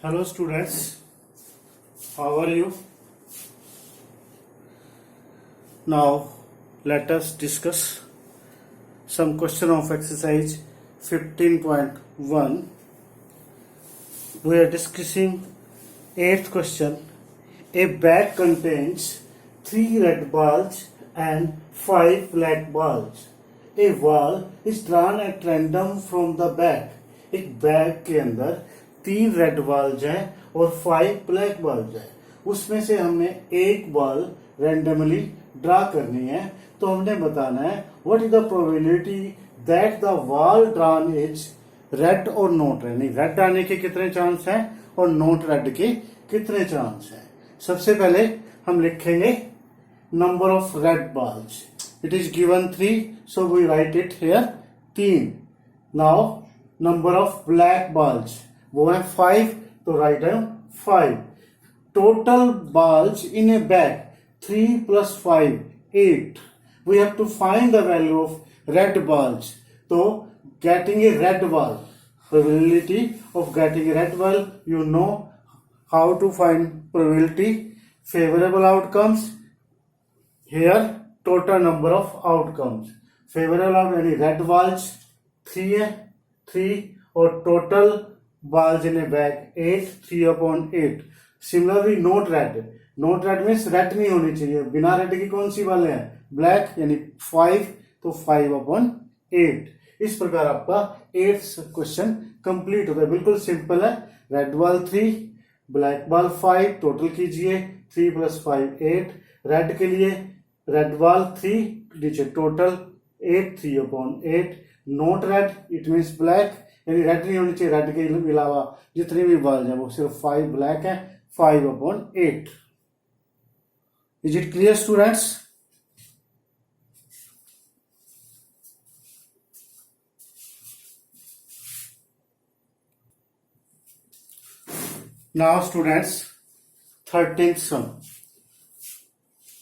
Hello students, how are you? Now let us discuss some question of exercise 15.1. We are discussing 8th question. A bag contains 3 red balls and 5 black balls. A ball is drawn at random from the bag. एक bag के अंदर 3 red balls हैं और 5 black balls हैं. उसमें से हमने एक बॉल रैंडमली ड्रा करनी है. तो हमने बताना है what is the probability that the ball drawn is red और नॉट रेड. नहीं, रेड आने के कितने चांस हैं और नॉट रेड के कितने चांस हैं. सबसे पहले हम लिखेंगे number of red balls. It is given 3, so we write it here 3. Now number of black balls वो है 5, तो राइट है 5. Total balls in a bag 3 + 5 8. We have to find the value of red balls. तो getting a red ball, probability of getting a red ball, you know how to find probability. Favorable outcomes, here total number of outcomes. Favorable out यानी red balls 3 है, 3 और total balls in a bag 8, 3/8. Similarly note red, note red means red नहीं होनी चाहिए. बिना red की कौन सी वाले हैं, ब्लैक, यानी 5, तो 5/8. इस प्रकार आपका 8th क्वेश्चन कंप्लीट होता है. बिल्कुल सिंपल है. Red ball 3, black ball 5, total कीजिए 3 + 5 8. रेड के लिए रेड बॉल 3 नीचे total 8, 3/8. Note read it means black, यानी रेड नहीं होनी चाहिए. रेड के अलावा जितने भी बॉल हैं वो सिर्फ 5 ब्लैक है, 5/8. Is it clear students? Now students, 13th sum.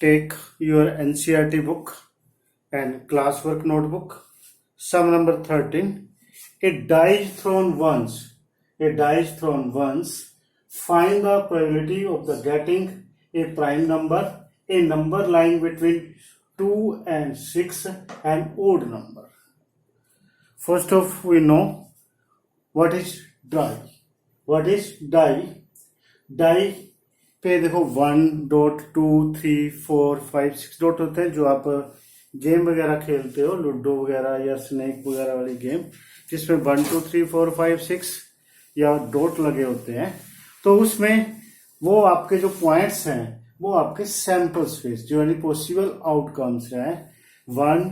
Take your NCERT book and classwork notebook. Sum number 13. A die is thrown once. A die is thrown once. Find the probability of the getting a prime number, a number lying between 2 and 6, an odd number. First of we know what is die. What is die? Die पे देखो 1 dot 2 3 4 5 6 dot होते हैं. जो आप game वगैरह खेलते हो, ludo वगैरह या स्नेक वगैरह वाली गेम, जिसमें 1 2 3 4 5 6 या डॉट लगे होते हैं, तो उसमें वो आपके जो पॉइंट्स हैं वो आपके सैंपल स्पेस, जो यानी पॉसिबल आउटकम्स हैं 1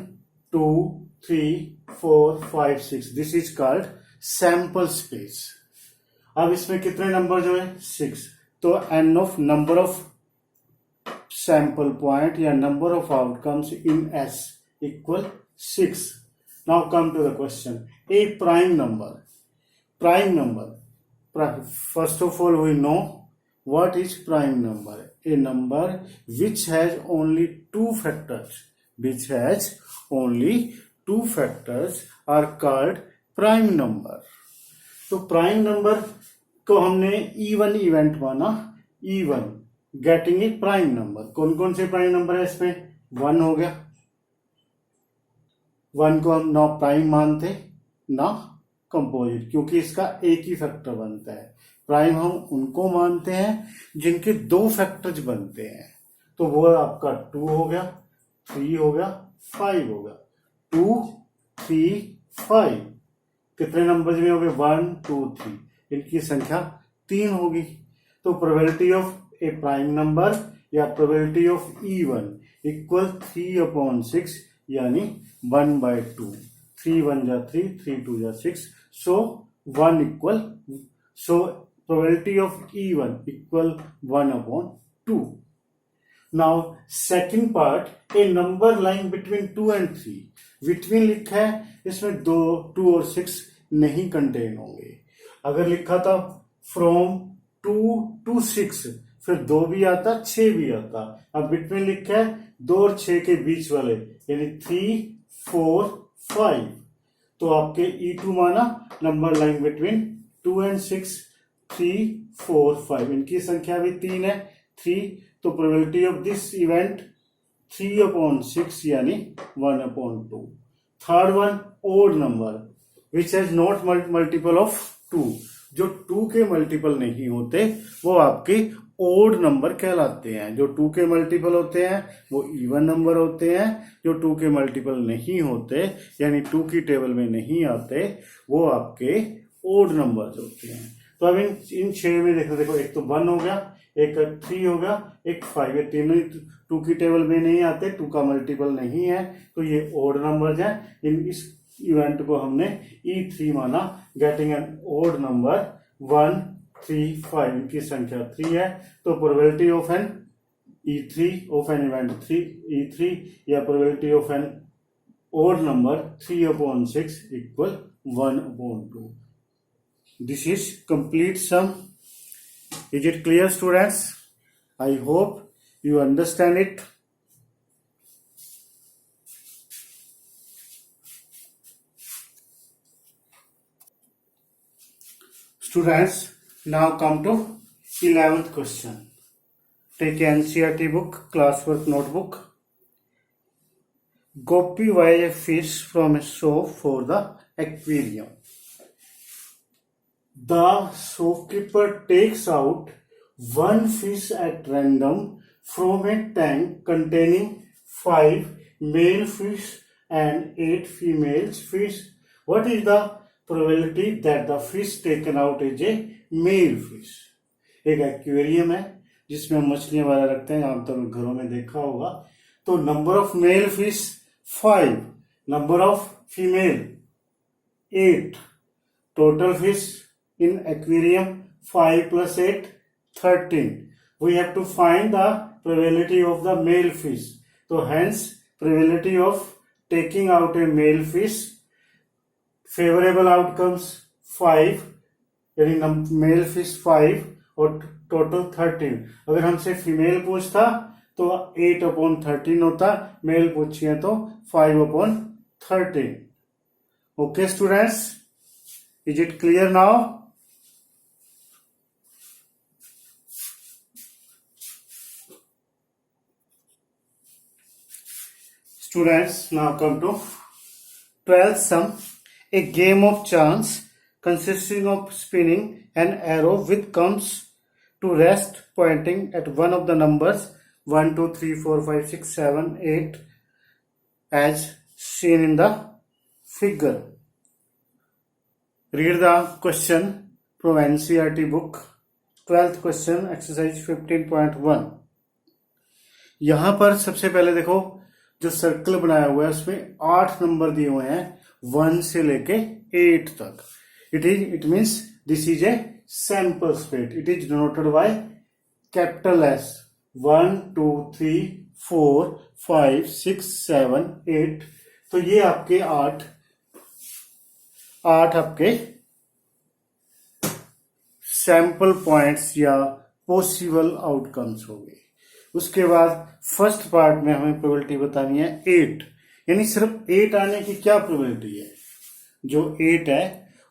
2 3 4 5 6. This is called sample space. अब इसमें कितने नंबर जो है 6, तो n of number of sample point या number of outcomes in S equal 6. Now come to the question. A prime number. Prime number, first of all we know what is prime number. A number which has only 2 factors, which has only 2 factors are called prime number. तो prime number को हमने even event माना. Even getting a prime number. कौन कौन से prime number है इसमें? 1 हो गया. 1 को हम ना प्राइम मानते ना कंपोजिट, क्योंकि इसका एक ही फैक्टर बनता है. प्राइम हम उनको मानते हैं जिनके 2 फैक्टर्स बनते हैं. तो वो आपका 2 हो गया, 3 हो गया, 5 हो गया. 2 3 5 कितने नंबर में हो गए? 1 2 3. इनकी संख्या 3 होगी. तो probability of A prime number या प्रोबेबिलिटी ऑफ इवन इक्वल 3/6, यानी 1/2. 3 1 जा 3, 3 2 जा 6. सो 1 equal, so probability of even equal 1/2. Now second part, A number lying between 2 and 3. Between लिखा है, इसमें 2 और 6 नहीं कंटेन होंगे. अगर लिखा था फ्रॉम 2 to 6, फिर 2 भी आता, 6 भी आता. अब बिटवीन लिखा है 2 और 6 के बीच वाले, यानी 3 4 5. तो आपके E2 माना नंबर लाइंग बिटवीन 2 and 6. 3 4 5, इनकी संख्या भी 3 है 3, तो प्रोबेबिलिटी ऑफ दिस इवेंट 3/6 यानी 1/2। Third one odd number which has not multiple of 2, जो 2 के मल्टीपल नहीं होते वो आपके ओड नंबर कहलाते हैं। जो 2 के मल्टीपल होते हैं वो इवन नंबर होते हैं, जो 2 के मल्टीपल नहीं होते यानी 2 की टेबल में नहीं आते वो आपके ओड नंबर्स होते हैं। तो अब इन 6 में देखो एक तो 1 हो गया, एक 3 हो गया, एक 5, ये तीनों 2 की टेबल में नहीं आते, 2 का मल्टीपल नहीं है, तो ये ओड नंबर्स हैं। इस इवेंट को हमने E3 माना, गेटिंग एन ओड नंबर 1 3 5, इनकी संख्या 3 है, तो probability of an E3 of an event 3 या probability of an odd number 3/6 equal 1/2. This is complete sum. Is it clear, students? I hope you understand it. Students, now come to 11th question. Take NCERT book, classwork notebook. Gopi buys a fish from a shop for the aquarium. The shopkeeper takes out one fish at random from a tank containing 5 male fish and 8 female fish. What is the probability that the fish taken out is a male fish? एक aquarium है जिसमें मछलियां वगैरह रखते हैं, आमतौर पर घरों में देखा होगा। तो number of male fish 5, number of female 8, total fish in aquarium 5 plus 8 13. We have to find the probability of the male fish. So hence probability of taking out a male fish, favorable outcomes 5, यानी mail fish 5 और total 13। अगर हमसे female पूछता तो 8/13 होता, mail पूछिए तो 5/13। Okay students, is it clear now? Students, now come to 12th sum. A game of chance consisting of spinning an arrow which comes to rest pointing at one of the numbers 1 2 3 4 5 6 7 8 as seen in the figure. Read the question from NCERT book. 12th question, exercise 15.1. यहां पर सबसे पहले देखो जो circle बनाया हुआ है उसमें 8 नंबर दिए हुए हैं 1 से लेके 8 तक. It means this is a sample space. It is denoted by capital S. 1 2 3 4 5 6 7 8. तो ये आपके 8 आपके सैंपल पॉइंट्स या पॉसिबल आउटकम्स हो गए. उसके बाद फर्स्ट पार्ट में हमें प्रोबेबिलिटी बतानी है 8, यानी सिर्फ 8 आने की क्या प्रोबेबिलिटी है. जो 8 है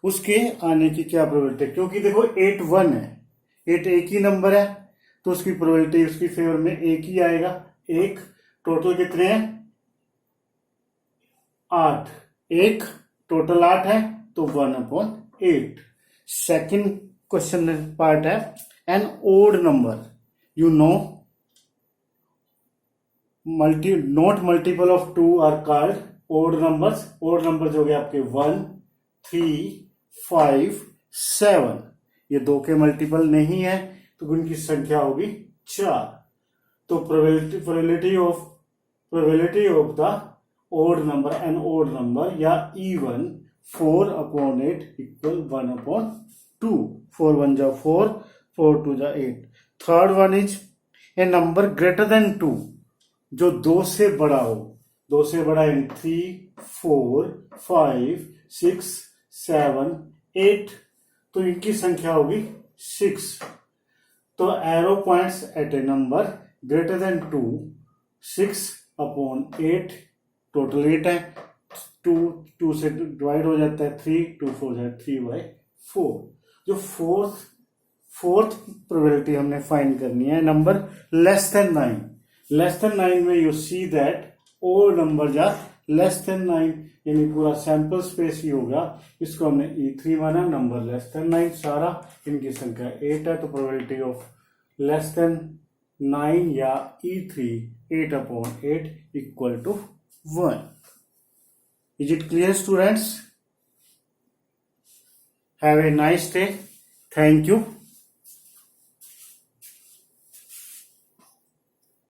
उसके आने की क्या प्रोबेबिलिटी है, क्योंकि देखो 8 1 है, 8 एक ही नंबर है तो उसकी प्रोबेबिलिटी उसकी फेवर में एक ही आएगा. एक टोटल कितने हैं 8, एक टोटल 8 है तो 1/8. सेकंड क्वेश्चन पार्ट है an odd number. You know not multiple of 2 are called odd numbers. Odd numbers हो गए आपके 1 3 5 7. ये 2 के मल्टीपल नहीं है तो उनकी संख्या होगी 4. तो probability of the odd number an odd number या इवन 4/8 इक्वल 1/2. 4 1 जा 4, 4 2 जा 8. Third one is a number greater than 2, जो 2 से बड़ा हो. 2 से बड़ा इन 3 4 5 6 7 8, तो इनकी संख्या होगी 6. तो arrow points at A number greater than 2, 6/8, total 8 है. 2 से डिवाइड हो जाता है 3, 2 4 जाए 3/4. जो फोर्थ फोर्थ प्रोबेबिलिटी हमने फाइंड करनी है, number less than 9. Less than 9 में you see that all numbers are less than 9, यानी पूरा सैंपल स्पेस ही होगा. इसको हमने E3 माना, नंबर लेस देन 9, सारा इनकी संख्या 8 है, तो प्रोबेबिलिटी ऑफ लेस देन 9 या E3 8/8 equal to 1. Is it clear, students? Have a nice day. Thank you.